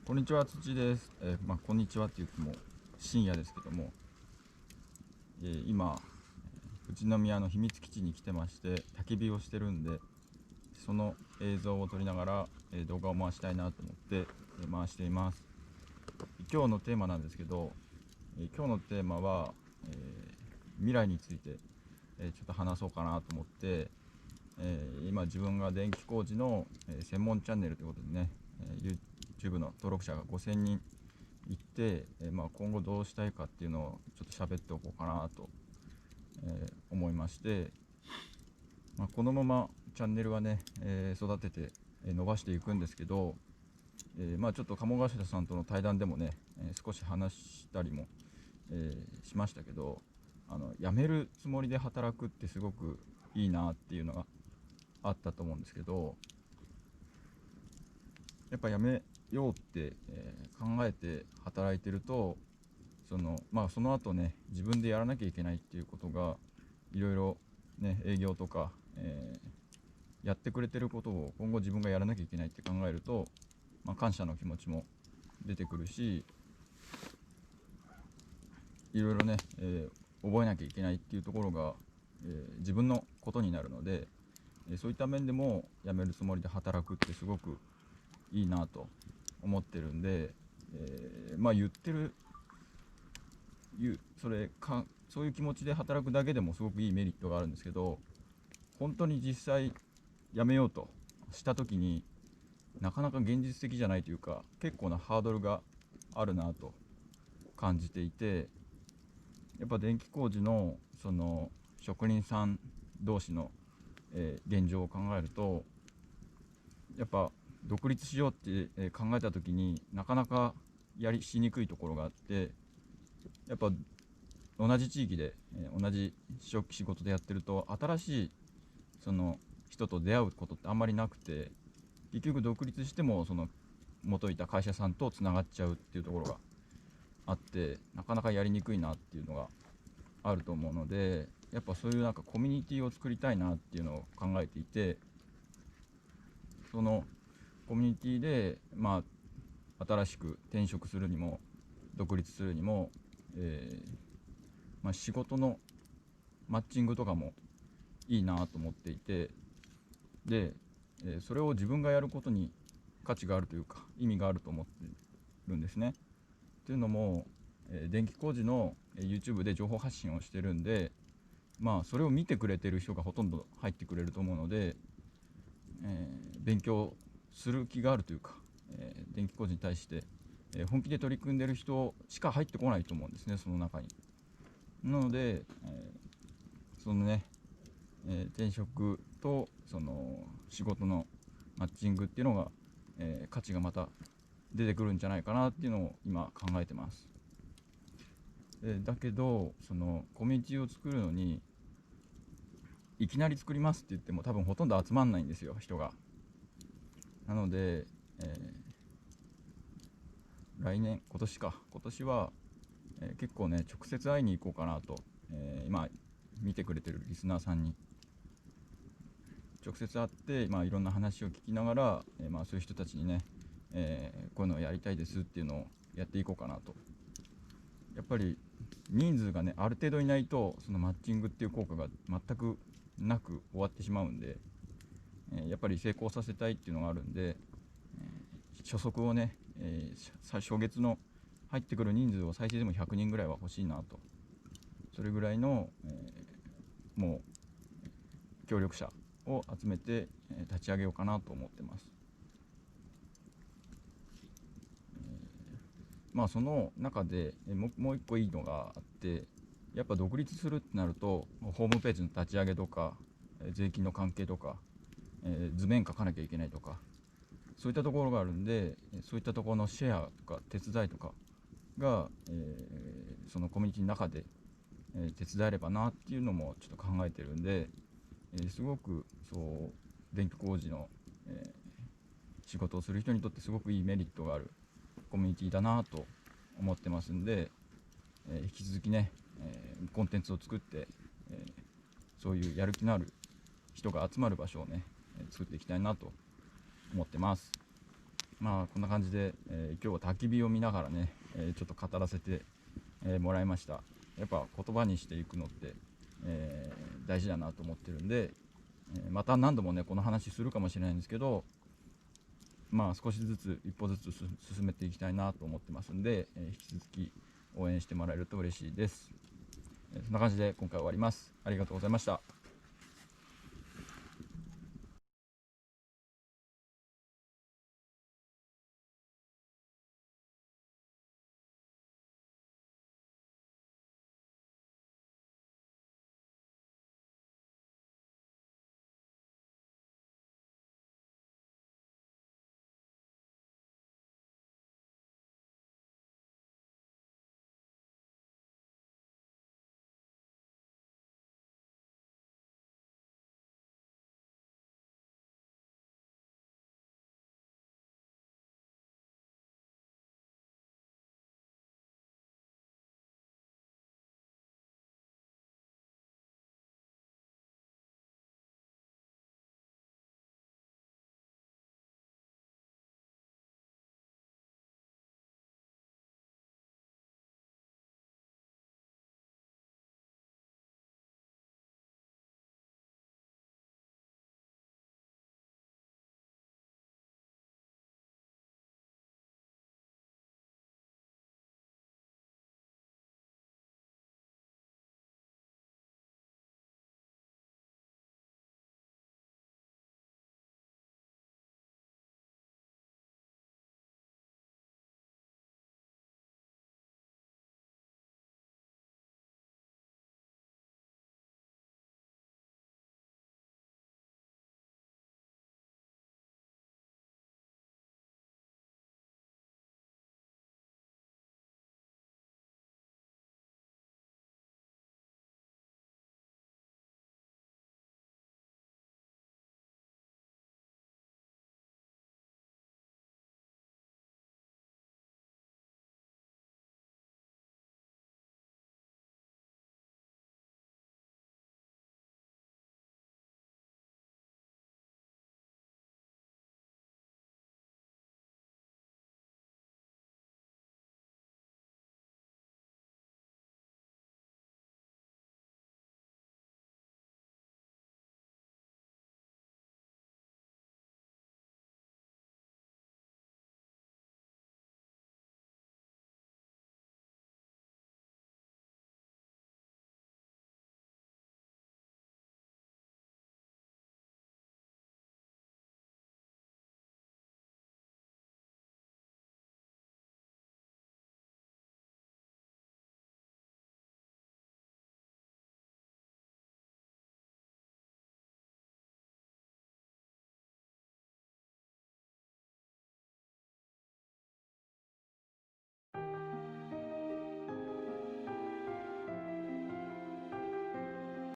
こんにちは、土です。こんにちはって言っても深夜ですけども、今、富士宮の秘密基地に来てまして、焚き火をしてるんで、その映像を撮りながら、動画を回したいなと思って、回しています。今日のテーマなんですけど、今日のテーマは、未来について、ちょっと話そうかなと思って、今自分が電気工事の、専門チャンネルということでね、YouTube の登録者が5000人いって、今後どうしたいかっていうのをちょっと喋っておこうかなと、思いまして、このままチャンネルはね、育てて、伸ばしていくんですけど、ちょっと鴨頭さんとの対談でもね、少し話したりも、しましたけど、辞めるつもりで働くってすごくいいなっていうのがあったと思うんですけど、やっぱ辞めようって、考えて働いてると、その後ね、自分でやらなきゃいけないっていうことがいろいろね、営業とか、やってくれてることを今後自分がやらなきゃいけないって考えると、感謝の気持ちも出てくるし、いろいろね、覚えなきゃいけないっていうところが、自分のことになるので、そういった面でも辞めるつもりで働くってすごくいいなと思ってるんで、言ってるそういう気持ちで働くだけでもすごくいいメリットがあるんですけど、本当に実際辞めようとした時になかなか現実的じゃないというか、結構なハードルがあるなと感じていて、やっぱ電気工事のその職人さん同士の、現状を考えると、やっぱ独立しようって、考えた時になかなかしにくいところがあって、やっぱ同じ地域で、同じ仕事でやってると、新しいその人と出会うことってあんまりなくて、結局独立してもその元いた会社さんとつながっちゃうっていうところがあって、なかなかやりにくいなっていうのがあると思うので、やっぱそういうなんかコミュニティを作りたいなっていうのを考えていて、そのコミュニティで新しく転職するにも独立するにも、仕事のマッチングとかもいいなと思っていて、で、それを自分がやることに価値があるというか意味があると思ってるんですね。というのも、電気工事の YouTube で情報発信をしてるんで、それを見てくれてる人がほとんど入ってくれると思うので、勉強する気があるというか、電気工事に対して、本気で取り組んでる人しか入ってこないと思うんですね、その中に。なので、そのね、転職とその仕事のマッチングっていうのが、価値がまた出てくるんじゃないかなっていうのを今考えてます。だけどそのコミュニティを作るのに、いきなり作りますって言っても多分ほとんど集まんないんですよ、人が。なので、今年は、結構ね直接会いに行こうかなと、今見てくれてるリスナーさんに直接会って、いろんな話を聞きながら、そういう人たちにね、こういうのをやりたいですっていうのをやっていこうかなと。やっぱり人数がねある程度いないと、そのマッチングっていう効果が全くなく終わってしまうんで、やっぱり成功させたいっていうのがあるんで、初速をね、初月の入ってくる人数を最低でも100人ぐらいは欲しいなと。それぐらいの、もう協力者を集めて、立ち上げようかなと思ってます。その中でもう一個いいのがあって、やっぱ独立するってなるとホームページの立ち上げとか、税金の関係とか、図面書かなきゃいけないとか、そういったところがあるんで、そういったところのシェアとか手伝いとかが、そのコミュニティの中で、手伝えればなっていうのもちょっと考えてるんで、すごく電気工事の、仕事をする人にとってすごくいいメリットがあるコミュニティだなと思ってますんで、引き続きね、コンテンツを作って、そういうやる気のある人が集まる場所をね、作っていきたいなと思ってます。まあこんな感じで、今日は焚き火を見ながらね、ちょっと語らせて、もらいました。やっぱ言葉にしていくのって、大事だなと思ってるんで、また何度もねこの話するかもしれないんですけど、まあ少しずつ一歩ずつ進めていきたいなと思ってますんで、引き続き応援してもらえると嬉しいです。そんな感じで今回終わります。ありがとうございました。